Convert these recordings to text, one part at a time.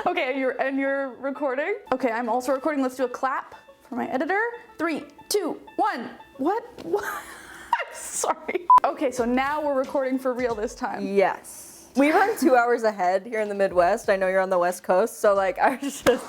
Okay, you're recording? Okay, I'm also recording. Let's do a clap for my editor. 3, 2, 1. What? Sorry. Okay, so now we're recording for real this time. Yes. We run 2 hours ahead here in the Midwest. I know you're on the West Coast, so like I was just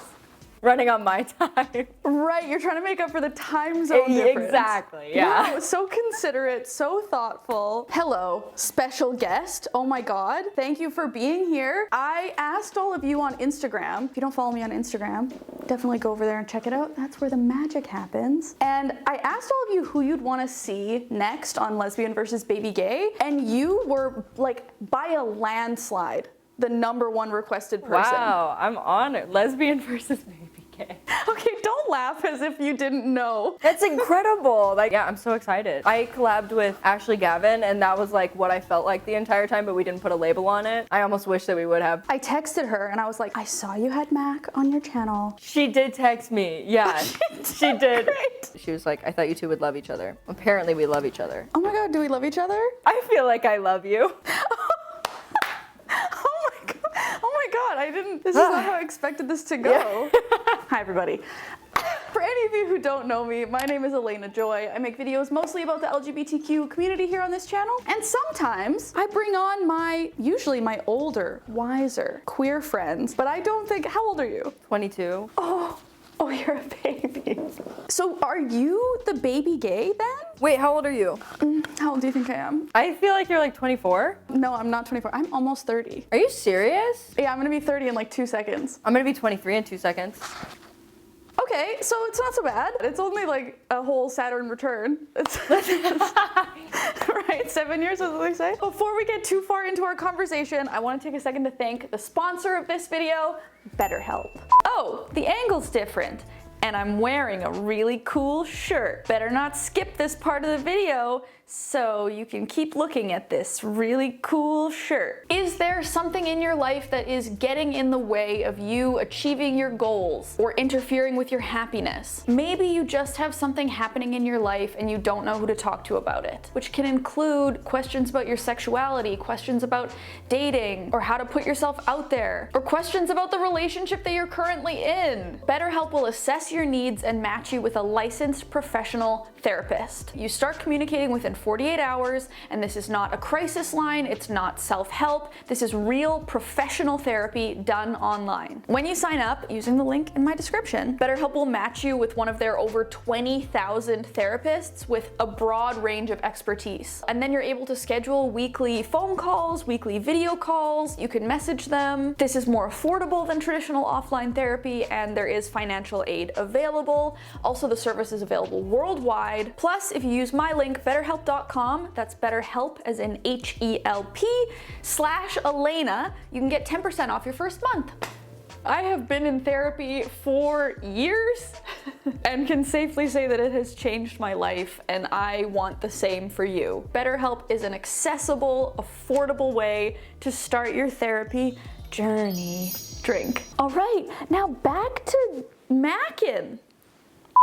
running on my time. Right, you're trying to make up for the time zone difference. Exactly, yeah. Wow, so considerate, so thoughtful. Hello, special guest. Oh my God, thank you for being here. I asked all of you on Instagram. If you don't follow me on Instagram, definitely go over there and check it out. That's where the magic happens. And I asked all of you who you'd want to see next on Lesbian versus Baby Gay, and you were like by a landslide the #1 requested person. Wow, I'm honored. Lesbian versus Baby Gay. Okay, don't laugh as if you didn't know. That's incredible. Like, yeah, I'm so excited. I collabed with Ashley Gavin, and that was like what I felt like the entire time, but we didn't put a label on it. I almost wish that we would have. I texted her and I was like, I saw you had Mac on your channel. She did text me. Yeah, she did. Great. She was like, I thought you two would love each other. Apparently we love each other. Oh my God, do we love each other? I feel like I love you. Oh my God, this is not how I expected this to go. Yeah. Hi everybody. For any of you who don't know me, my name is Alayna Joy. I make videos mostly about the LGBTQ community here on this channel. And sometimes I bring on usually my older, wiser, queer friends. But I don't think, how old are you? 22. Oh, you're a baby. So are you the baby gay then? Wait, how old are you? How old do you think I am? I feel like you're like 24. No, I'm not 24. I'm almost 30. Are you serious? Yeah, I'm gonna be 30 in like 2 seconds. I'm gonna be 23 in 2 seconds. Okay, so it's not so bad. It's only like a whole Saturn return. Right, 7 years is what they say. Before we get too far into our conversation, I want to take a second to thank the sponsor of this video, BetterHelp. Oh, the angle's different, and I'm wearing a really cool shirt. Better not skip this part of the video so you can keep looking at this really cool shirt. Is there something in your life that is getting in the way of you achieving your goals or interfering with your happiness? Maybe you just have something happening in your life and you don't know who to talk to about it, which can include questions about your sexuality, questions about dating, or how to put yourself out there, or questions about the relationship that you're currently in. BetterHelp will assess your needs and match you with a licensed professional therapist. You start communicating within 48 hours, and this is not a crisis line, it's not self-help, this is real professional therapy done online. When you sign up using the link in my description, BetterHelp will match you with one of their over 20,000 therapists with a broad range of expertise. And then you're able to schedule weekly phone calls, weekly video calls, you can message them. This is more affordable than traditional offline therapy, and there is financial aid available. Also, the service is available worldwide. Plus, if you use my link, betterhelp.com, that's BetterHelp as in HELP/Alayna, you can get 10% off your first month. I have been in therapy for years and can safely say that it has changed my life, and I want the same for you. BetterHelp is an accessible, affordable way to start your therapy journey. Drink. All right, now back to Mackin'.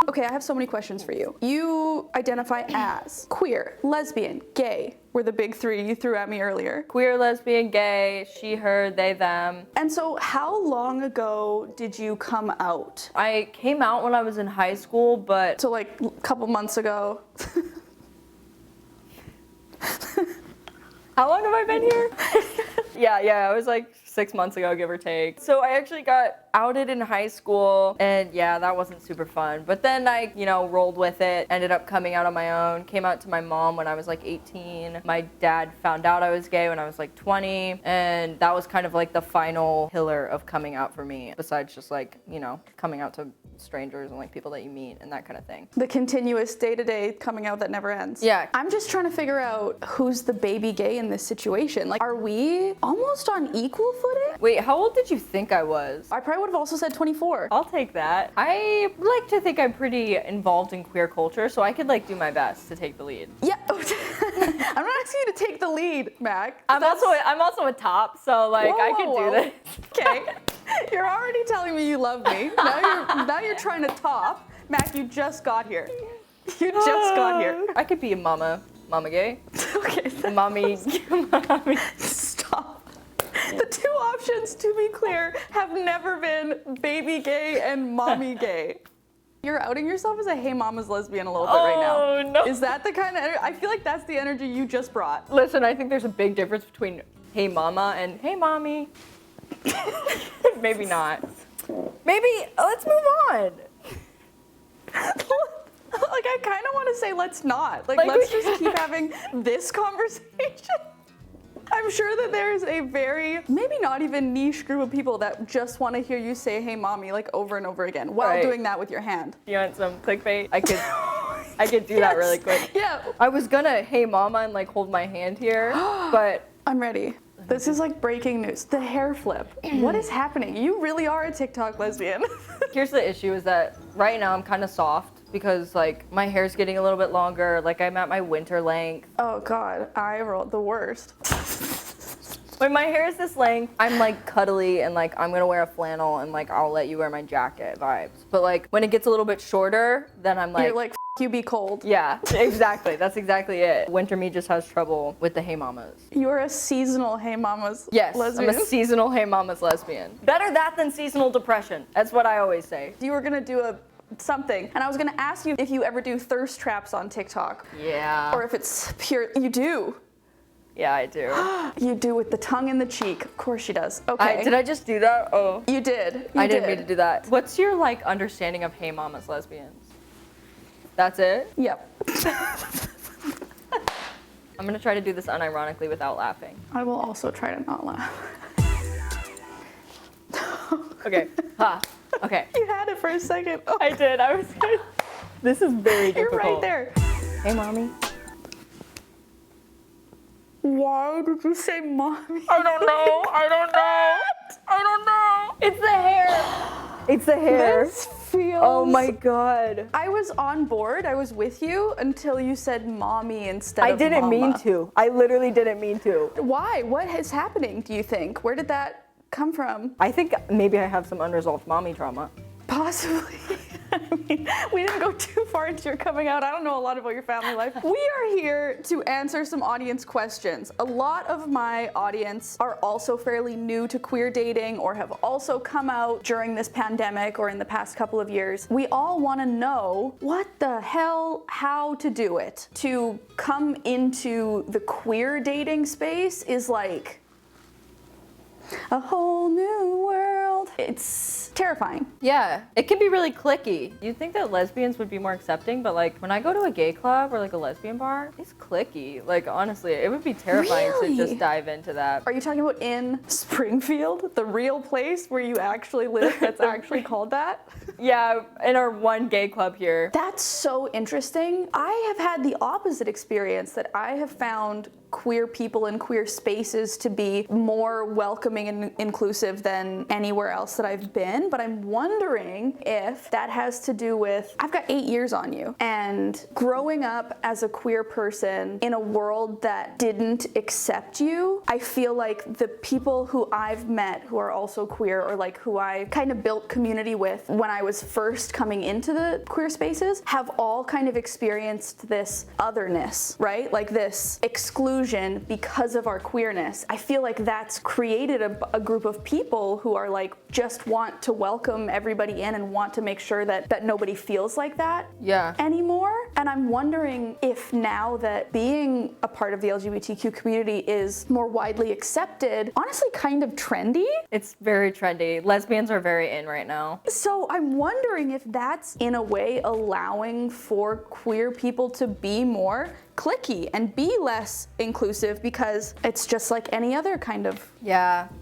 Okay, I have so many questions for you. You identify as queer, lesbian, gay, were the big 3 you threw at me earlier. Queer, lesbian, gay, she, her, they, them. And so how long ago did you come out? I came out when I was in high school, but... So like a couple months ago. How long have I been here? Yeah, I was like 6 months ago, give or take. So I actually got outed in high school, and yeah, that wasn't super fun. But then I, rolled with it, ended up coming out on my own, came out to my mom when I was like 18. My dad found out I was gay when I was like 20, and that was kind of like the final pillar of coming out for me, besides just like, coming out to strangers and like people that you meet and that kind of thing. The continuous day-to-day coming out that never ends. Yeah. I'm just trying to figure out who's the baby gay in this situation. Like, are we almost on equal footing? Wait, how old did you think I was? I probably would have also said 24. I'll take that. I like to think I'm pretty involved in queer culture, so I could like do my best to take the lead. Yeah. I'm not asking you to take the lead, Mac. I'm also a top, so like I could do this. Okay. You're already telling me you love me. Now you're trying to top. Mac, you just got here. You just got here. I could be a mama gay. Okay. Mommy. Stop. The 2 options captions, to be clear, have never been baby gay and mommy gay. You're outing yourself as a hey mama's lesbian a little bit right now. Oh, no. Is that the kind of I feel like that's the energy you just brought. Listen, I think there's a big difference between hey mama and hey mommy. Maybe not. Maybe let's move on. Like, I kind of want to say let's not. Like Like, let's just keep having this conversation. I'm sure that there's a very, maybe not even niche group of people that just want to hear you say, hey mommy, like over and over again while Right. doing that with your hand. You want some clickbait? I could do that really quick. Yeah. I was gonna hey mama and like hold my hand here, but I'm ready. This is like breaking news. The hair flip. What is happening? You really are a TikTok lesbian. here's the issue is that right now I'm kind of soft because like my hair's getting a little bit longer, like I'm at my winter length. Oh God, I rolled the worst. When my hair is this length, I'm like cuddly and like I'm gonna wear a flannel and like I'll let you wear my jacket vibes. But like when it gets a little bit shorter, then I'm like, You're like, you be cold. yeah, exactly. That's exactly it. Winter me just has trouble with the hey mamas. You're a seasonal hey mamas Yes, lesbian. I'm a seasonal hey mamas lesbian. Better that than seasonal depression. That's what I always say. You were gonna do something, and I was gonna ask you if you ever do thirst traps on TikTok. Yeah. Or if it's pure, you do. Yeah, I do. You do with the tongue in the cheek. Of course she does. Okay. Did I just do that? Oh. You did. I didn't mean to do that. What's your like understanding of hey mamas lesbians? That's it? Yep. I'm gonna try to do this unironically without laughing. I will also try to not laugh. Okay. Ha. Okay. You had it for a second. Oh, I did. I was. This is very you're difficult. right there. Hey, mommy. Why did you say mommy? I don't know. I don't know. I don't know. It's the hair. It's the hair. This feels. Oh my god. I was on board. I was with you until you said mommy instead I of didn't mean mama. to. I literally didn't mean to. Why? What is happening, do you think? Where did that come from? I think maybe I have some unresolved mommy trauma. Possibly. I mean, we didn't go too far into your coming out. I don't know a lot about your family life. We are here to answer some audience questions. A lot of my audience are also fairly new to queer dating or have also come out during this pandemic or in the past couple of years. We all want to know what the hell, how to do it. To come into the queer dating space is like a whole new world. It's terrifying. Yeah, it can be really cliquey. You'd think that lesbians would be more accepting, but like when I go to a gay club or like a lesbian bar, it's cliquey. Like honestly, it would be terrifying Really? to just dive into that. Are you talking about in Springfield, the real place where you actually live that's actually called that? Yeah, in our one gay club here. That's so interesting. I have had the opposite experience, that I have found queer people and queer spaces to be more welcoming and inclusive than anywhere else that I've been, but I'm wondering if that has to do with, I've got 8 years on you, and growing up as a queer person in a world that didn't accept you, I feel like the people who I've met who are also queer, or like who I kind of built community with when I was first coming into the queer spaces, have all kind of experienced this otherness, right? Like this exclusion because of our queerness. I feel like that's created a group of people who are like, just want to welcome everybody in and want to make sure that nobody feels like that anymore. And I'm wondering if now that being a part of the LGBTQ community is more widely accepted, honestly kind of trendy. It's very trendy. Lesbians are very in right now. So I'm wondering if that's in a way allowing for queer people to be more cliquey and be less inclusive, because it's just like any other kind of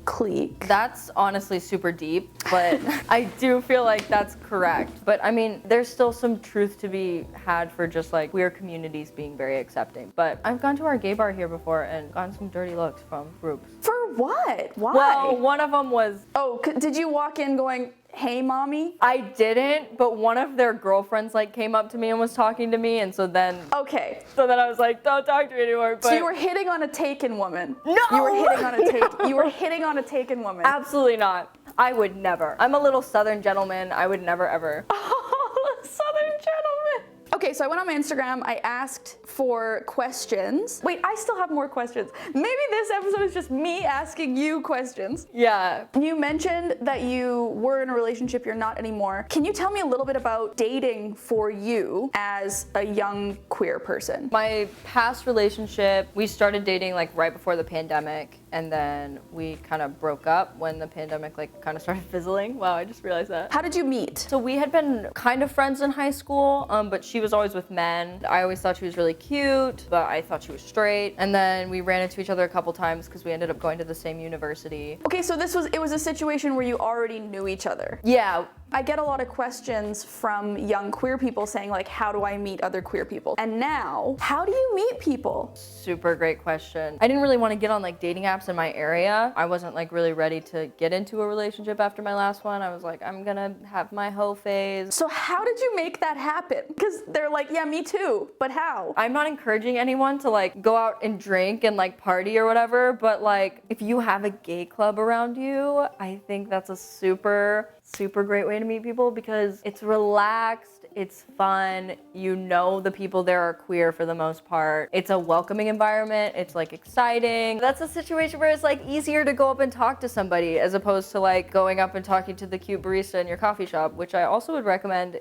clique. That's honestly super deep, but I do feel like that's correct. But I mean, there's still some truth to be had for just like queer communities being very accepting. But I've gone to our gay bar here before and gotten some dirty looks from groups. For what? Why? Well, one of them was... Oh, did you walk in going, hey mommy? I didn't, but one of their girlfriends like came up to me and was talking to me, and so then I was like, don't talk to me anymore. But so you were hitting on a taken woman? No! You were hitting on a You were hitting on a taken woman? Absolutely not. I would never. I'm a little Southern gentleman. I would never ever. Oh, Southern gentleman. Okay, so I went on my Instagram, I asked for questions. Wait, I still have more questions. Maybe this episode is just me asking you questions. Yeah. You mentioned that you were in a relationship, you're not anymore. Can you tell me a little bit about dating for you as a young queer person? My past relationship, we started dating like right before the pandemic, and then we kind of broke up when the pandemic like kind of started fizzling. Wow, I just realized that. How did you meet? So we had been kind of friends in high school, but she was always with men. I always thought she was really cute, but I thought she was straight. And then we ran into each other a couple times because we ended up going to the same university. Okay, so it was a situation where you already knew each other. Yeah. I get a lot of questions from young queer people saying like, how do I meet other queer people? And now, how do you meet people? Super great question. I didn't really want to get on like dating apps in my area. I wasn't like really ready to get into a relationship after my last one. I was like, I'm gonna have my hoe phase. So how did you make that happen? Because they're like, yeah, me too, but how? I'm not encouraging anyone to like go out and drink and like party or whatever, but like if you have a gay club around you, I think that's a super great way to meet people because it's relaxed, it's fun, you know the people there are queer for the most part. It's a welcoming environment, it's like exciting. That's a situation where it's like easier to go up and talk to somebody as opposed to like going up and talking to the cute barista in your coffee shop, which I also would recommend.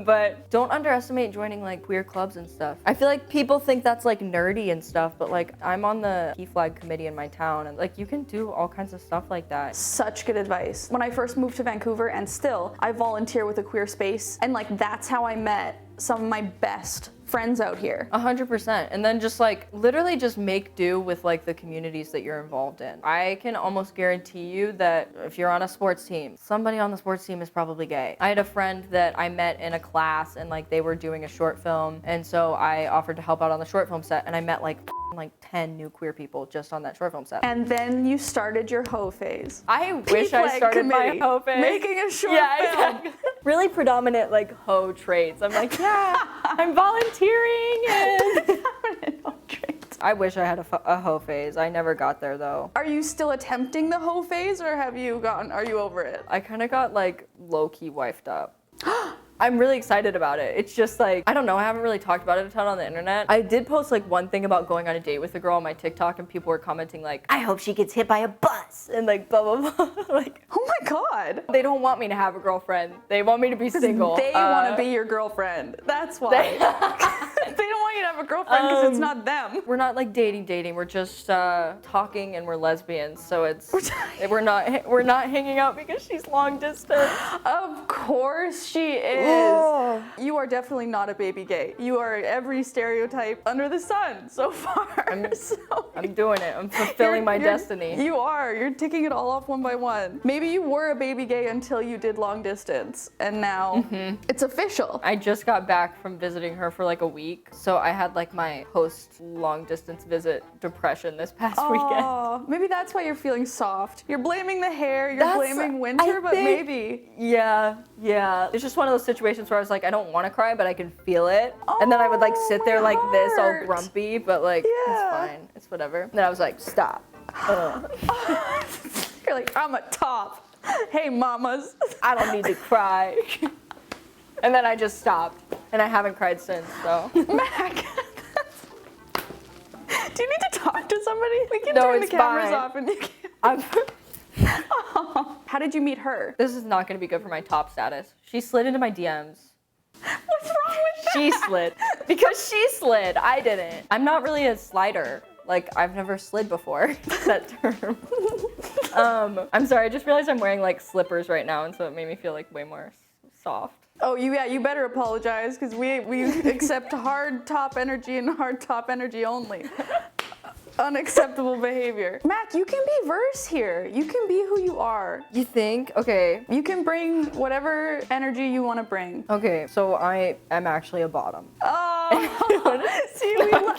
But don't underestimate joining like queer clubs and stuff. I feel like people think that's like nerdy and stuff, but like I'm on the Key Flag committee in my town and like you can do all kinds of stuff like that. Such good advice. When I first moved to Vancouver, and still, I volunteer with a queer space, and like that's how I met some of my best friends out here. 100%. And then just like literally just make do with like the communities that you're involved in. I can almost guarantee you that if you're on a sports team, somebody on the sports team is probably gay. I had a friend that I met in a class and like they were doing a short film, and so I offered to help out on the short film set, and I met like 10 new queer people just on that short film set. And then you started your hoe phase. I wish I started my hoe phase. Making a short film. Exactly. Really predominant like hoe traits. I'm like, yeah, I'm volunteering and I wish I had a hoe phase. I never got there though. Are you still attempting the hoe phase, or are you over it? I kind of got like low-key wifed up. I'm really excited about it. It's just like, I don't know, I haven't really talked about it a ton on the internet. I did post like one thing about going on a date with a girl on my TikTok, and people were commenting like, I hope she gets hit by a bus, and like blah, blah, blah. Like, oh my God. They don't want me to have a girlfriend. They want me to be single. They want to be your girlfriend. That's why. They don't want you to have a girlfriend because it's not them. We're not like dating. We're just talking, and we're lesbians. So we're not hanging out because she's long distance. Of course she is. Oh. You are definitely not a baby gay. You are every stereotype under the sun so far. I'm doing it. I'm fulfilling my destiny. You are. You're ticking it all off one by one. Maybe you were a baby gay until you did long distance, and now it's official. I just got back from visiting her for like a week, so I had like my post long distance visit depression this past weekend. Maybe that's why you're feeling soft. You're blaming the hair, you're blaming winter, but maybe. Yeah. It's just one of those situations where I was like, I don't want to cry, but I can feel it. And then I would like sit there like this, all grumpy, but like, it's fine. It's whatever. And then I was like, stop. You're like, I'm a top. Hey, mamas. I don't need to cry. And then I just stopped. And I haven't cried since, so. Mac. Do you need to talk to somebody? We can turn the cameras off and you can. How did you meet her? This is not going to be good for my top status. She slid into my DMs. What's wrong with that? She slid. Because she slid. I didn't. I'm not really a slider. Like, I've never slid before. That term. I'm sorry. I just realized I'm wearing like slippers right now, and so it made me feel like way more soft. Oh, you better apologize, because we accept hard top energy and hard top energy only. Unacceptable behavior. Mac, you can be verse here. You can be who you are. You think? Okay. You can bring whatever energy you want to bring. Okay, so I am actually a bottom. Oh, see,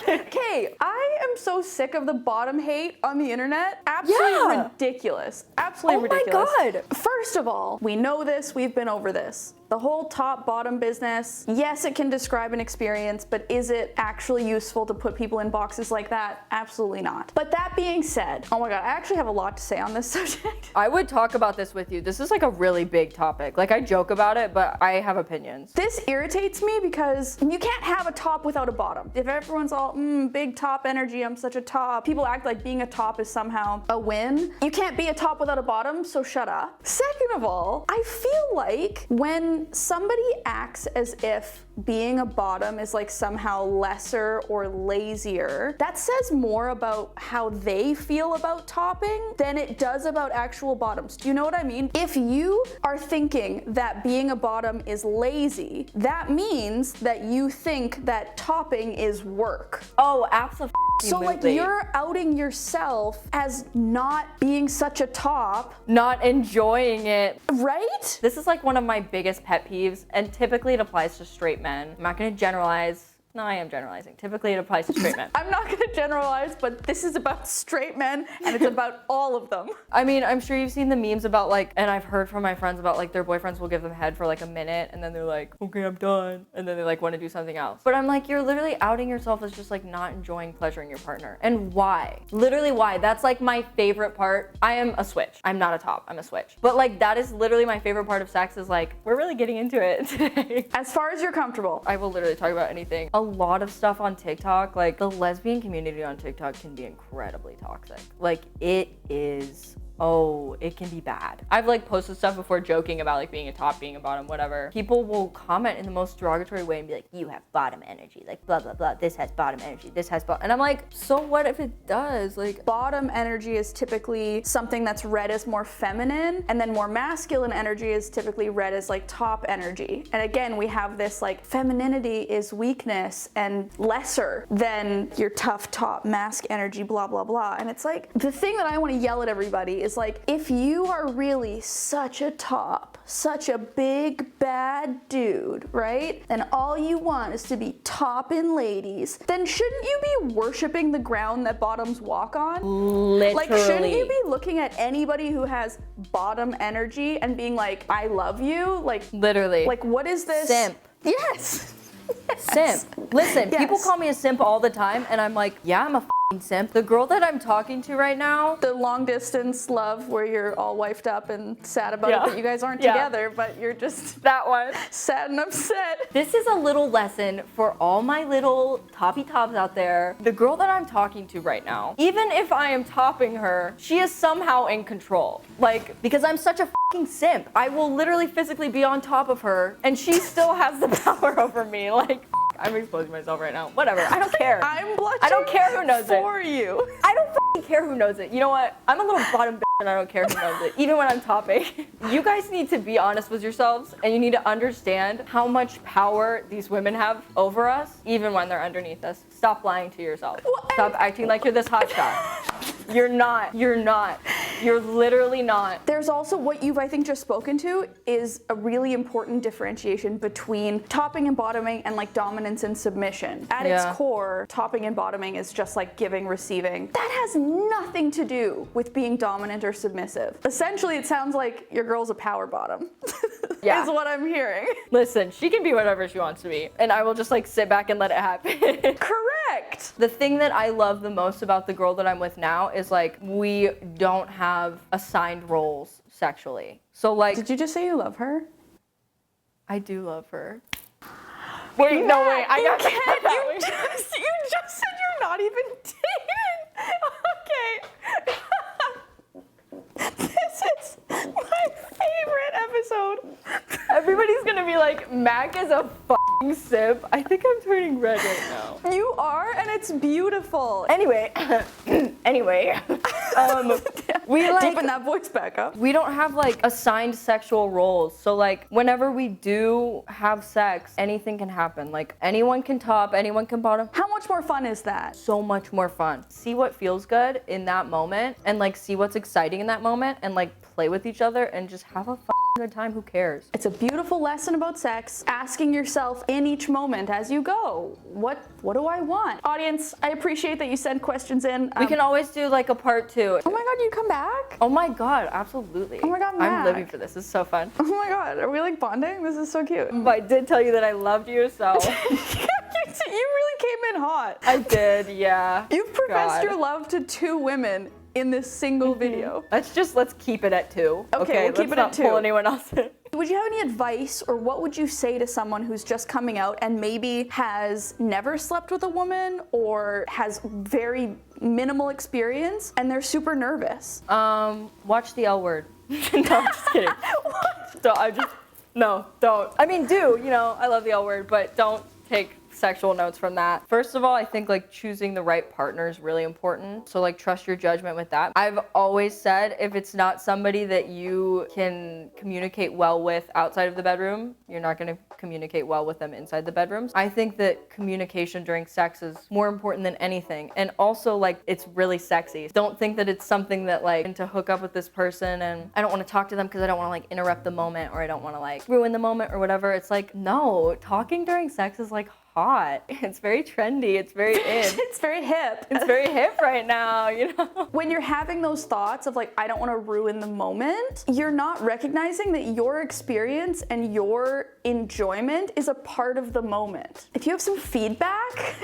okay. I am so sick of the bottom hate on the internet. Absolutely ridiculous. Absolutely ridiculous. Oh my God. First of all, we know this, we've been over this. The whole top-bottom business, yes, it can describe an experience, but is it actually useful to put people in boxes like that? Absolutely not. But that being said, oh my God, I actually have a lot to say on this subject. I would talk about this with you. This is like a really big topic. Like I joke about it, but I have opinions. This irritates me because you can't have a top without a bottom. If everyone's all, big top energy, I'm such a top. People act like being a top is somehow a win. You can't be a top without a bottom, so shut up. Second of all, I feel like when somebody acts as if being a bottom is like somehow lesser or lazier, that says more about how they feel about topping than it does about actual bottoms. Do you know what I mean? If you are thinking that being a bottom is lazy, that means that you think that topping is work. Oh, absolutely. So like you're outing yourself as not being such a top. Not enjoying it. Right? This is like one of my biggest pet peeves, and typically it applies to straight men. I'm not gonna generalize. No, I am generalizing. Typically it applies to straight men. I'm not gonna generalize, but this is about straight men and it's about all of them. I mean, I'm sure you've seen the memes about like, and I've heard from my friends about like their boyfriends will give them head for like a minute and then they're like, okay, I'm done. And then they like want to do something else. But I'm like, you're literally outing yourself as just like not enjoying pleasuring your partner. And why? Literally why? That's like my favorite part. I am a switch. I'm not a top, I'm a switch. But like that is literally my favorite part of sex is like, we're really getting into it today. As far as you're comfortable. I will literally talk about anything. A lot of stuff on TikTok, like the lesbian community on TikTok can be incredibly toxic. Like it is, oh, it can be bad. I've like posted stuff before joking about like being a top, being a bottom, whatever. People will comment in the most derogatory way and be like, you have bottom energy, like blah, blah, blah. This has bottom energy, this has bottom. And I'm like, so what if it does? Like bottom energy is typically something that's read as more feminine, and then more masculine energy is typically read as like top energy. And again, we have this like femininity is weakness and lesser than your tough top mask energy, blah, blah, blah. And it's like, the thing that I want to yell at everybody is like, if you are really such a top, such a big bad dude, right? And all you want is to be topping ladies, then shouldn't you be worshiping the ground that bottoms walk on? literally. Like, shouldn't you be looking at anybody who has bottom energy and being like, I love you? Like, literally. like, what is this? Simp. Yes. Simp. Listen, Yes. people call me a simp all the time, and I'm like, yeah, I'm a f***ing simp. The girl that I'm talking to right now, The long distance love where you're all wifed up and sad about Yeah. it that you guys aren't Yeah. together, but you're just that one. sad and upset. This is a little lesson for all my little toppy tops out there. The girl that I'm talking to right now, even if I am topping her, she is somehow in control. Like, because I'm such a f***ing simp, I will literally physically be on top of her, and she still has the power over me. Like, I'm exposing myself right now. Whatever, I don't care. I'm blushing I don't care who knows it. for you. I don't f***ing care who knows it. You know what? I'm a little bottom bitch and I don't care who knows it, even when I'm topping. You guys need to be honest with yourselves, and you need to understand how much power these women have over us, even when they're underneath us. Stop lying to yourself. Well, Stop acting like you're this hot shot. You're not. You're not. You're literally not. There's also what you've, I think, just spoken to is a really important differentiation between topping and bottoming and like dominance and submission. At Yeah. its core, topping and bottoming is just like giving, receiving. That has nothing to do with being dominant or submissive. Essentially, it sounds like your girl's a power bottom. Yeah. Is what I'm hearing. Listen, she can be whatever she wants to be, and I will just like sit back and let it happen. Correct. The thing that I love the most about the girl that I'm with now is like we don't have assigned roles sexually. So like, Did you just say you love her? I do love her. Wait, no, wait, I got You just said you're not even dating. Okay. This is my favorite episode. Everybody's gonna be like, Mac is a f***ing simp. I think I'm turning red right now. You are, and it's beautiful. Anyway, we like, Deepen that voice back up. we don't have like assigned sexual roles. So like whenever we do have sex, anything can happen. Like anyone can top, anyone can bottom. How much more fun is that? So much more fun. See what feels good in that moment and like see what's exciting in that moment and like play with each other and just have a good time, who cares? It's a beautiful lesson about sex, asking yourself in each moment as you go, what do I want? Audience, I appreciate that you send questions in. We can always do like a part 2. Oh my god, you come back? Oh my god, absolutely. Oh my god, Mac. I'm living for this. This is so fun. Oh my god, are we like bonding? This is so cute. But I did tell you that I loved you, so. You really came in hot. I did, yeah. You've professed God. your love to 2 women in this single video. Let's keep it at 2. Okay, we'll keep it at 2. Pull anyone else in. Would you have any advice, or what would you say to someone who's just coming out and maybe has never slept with a woman or has very minimal experience and they're super nervous? Watch the L Word. No, I'm just kidding. Don't. I mean, I love the L Word, but don't take sexual notes from that. First of all, I think like choosing the right partner is really important. So like trust your judgment with that. I've always said if it's not somebody that you can communicate well with outside of the bedroom, you're not going to communicate well with them inside the bedrooms. I think that communication during sex is more important than anything. And also like it's really sexy. Don't think that it's something that like to hook up with this person and I don't want to talk to them because I don't want to like interrupt the moment or I don't want to like ruin the moment or whatever. It's like, no, talking during sex is like hot. It's very trendy. It's very in. It's very hip. It's very hip right now, When you're having those thoughts of like, I don't want to ruin the moment, you're not recognizing that your experience and your enjoyment is a part of the moment. If you have some feedback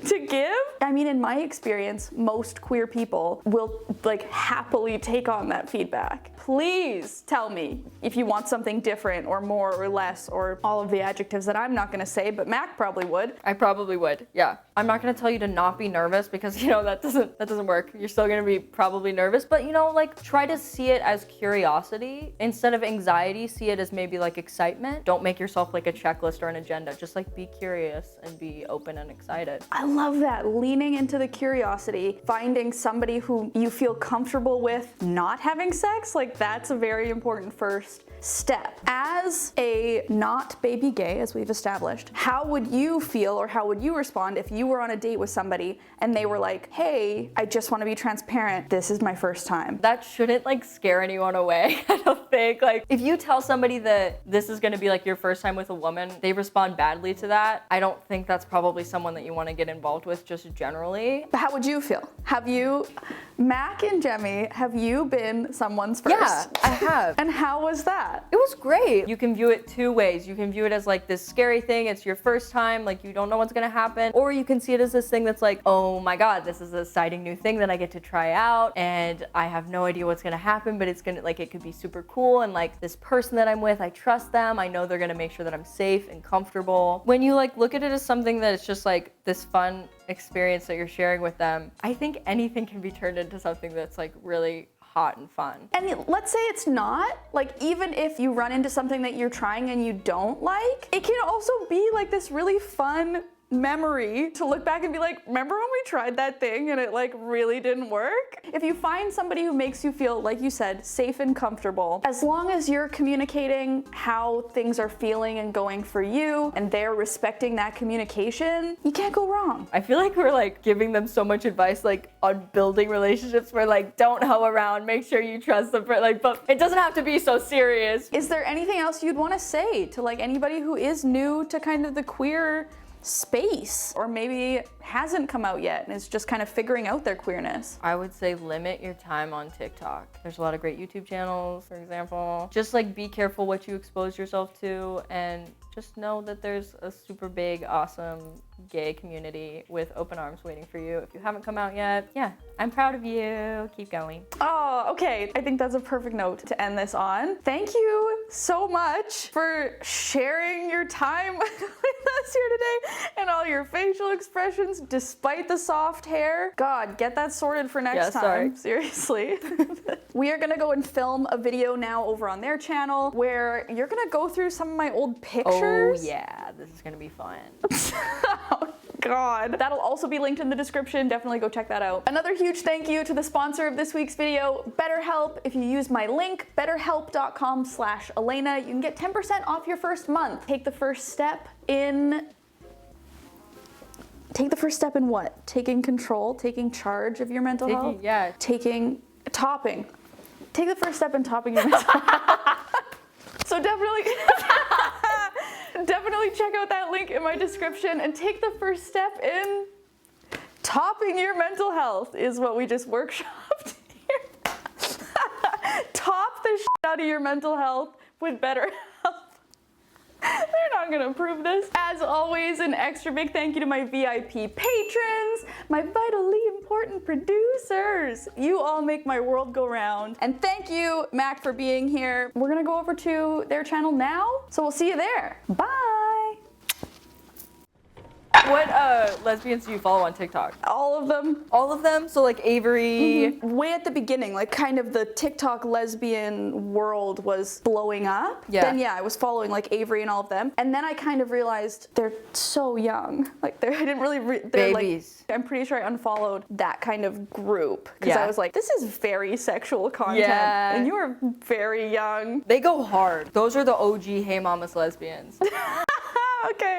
to give, I mean, in my experience, most queer people will like happily take on that feedback. Please tell me if you want something different or more or less or all of the adjectives that I'm not going to say, but Mac probably would. I probably would, yeah. I'm not gonna tell you to not be nervous because that doesn't work. You're still gonna be probably nervous, but like try to see it as curiosity instead of anxiety. See it as maybe like excitement. Don't make yourself like a checklist or an agenda. Just like be curious and be open and excited. I love that, leaning into the curiosity, finding somebody who you feel comfortable with not having sex. Like that's a very important first step. As a not baby gay, as we've established, how would you feel or how would you respond if you were on a date with somebody and they were like, hey, I just want to be transparent, this is my first time? That shouldn't like scare anyone away. I don't think like if you tell somebody that this is going to be like your first time with a woman, they respond badly to that. I don't think that's probably someone that you want to get involved with just generally. But how would you feel? Have you, Mac and Jemmy, have you been someone's first? Yeah, I have. And how was that? It was great. You can view it 2 ways. You can view it as like this scary thing. It's your first time, like you don't know what's gonna happen. Or you can see it as this thing that's like, oh my God, this is an exciting new thing that I get to try out and I have no idea what's gonna happen, but it's gonna like, it could be super cool. And like this person that I'm with, I trust them. I know they're gonna make sure that I'm safe and comfortable. When you like look at it as something that it's just like this fun experience that you're sharing with them, I think anything can be turned into something that's like really hot and fun. And let's say it's not, like even if you run into something that you're trying and you don't like, it can also be like this really fun memory to look back and be like, remember when we tried that thing and it like really didn't work? If you find somebody who makes you feel, like you said, safe and comfortable, as long as you're communicating how things are feeling and going for you and they're respecting that communication, you can't go wrong. I feel like we're like giving them so much advice like on building relationships where like don't hoe around, make sure you trust them for like, but it doesn't have to be so serious. Is there anything else you'd want to say to like anybody who is new to kind of the queer space or maybe hasn't come out yet and is just kind of figuring out their queerness? I would say limit your time on TikTok. There's a lot of great YouTube channels, for example. Just like be careful what you expose yourself to and just know that there's a super big, awesome gay community with open arms waiting for you. If you haven't come out yet, yeah, I'm proud of you. Keep going. Oh, okay. I think that's a perfect note to end this on. Thank you so much for sharing your time with us here today and all your facial expressions despite the soft hair. God, get that sorted for next time. Sorry. Seriously. We are gonna go and film a video now over on their channel where you're gonna go through some of my old pictures. Oh yeah, this is gonna be fun. Oh, God. That'll also be linked in the description. Definitely go check that out. Another huge thank you to the sponsor of this week's video, BetterHelp. If you use my link, betterhelp.com/Alayna, you can get 10% off your first month. Take the first step in what? Taking control, taking charge of your mental health? Yeah. Take the first step in topping your mental health. link in my description and take the first step in topping your mental health is what we just workshopped here. Top the shit out of your mental health with BetterHelp. They're not gonna approve this. As always, an extra big thank you to my VIP patrons, my vitally important producers. You all make my world go round. And thank you, Mac, for being here. We're gonna go over to their channel now, so we'll see you there. Bye. What lesbians do you follow on TikTok? All of them. All of them? So like Avery. Way at the beginning, like kind of the TikTok lesbian world was blowing up. Yeah. Then yeah, I was following like Avery and all of them. And then I kind of realized they're so young. Like I didn't really, they're Babies. like, I'm pretty sure I unfollowed that kind of group. Because Yeah. I was like, this is very sexual content. Yeah. And you are very young. They go hard. Those are the OG Hey Mamas lesbians. Okay.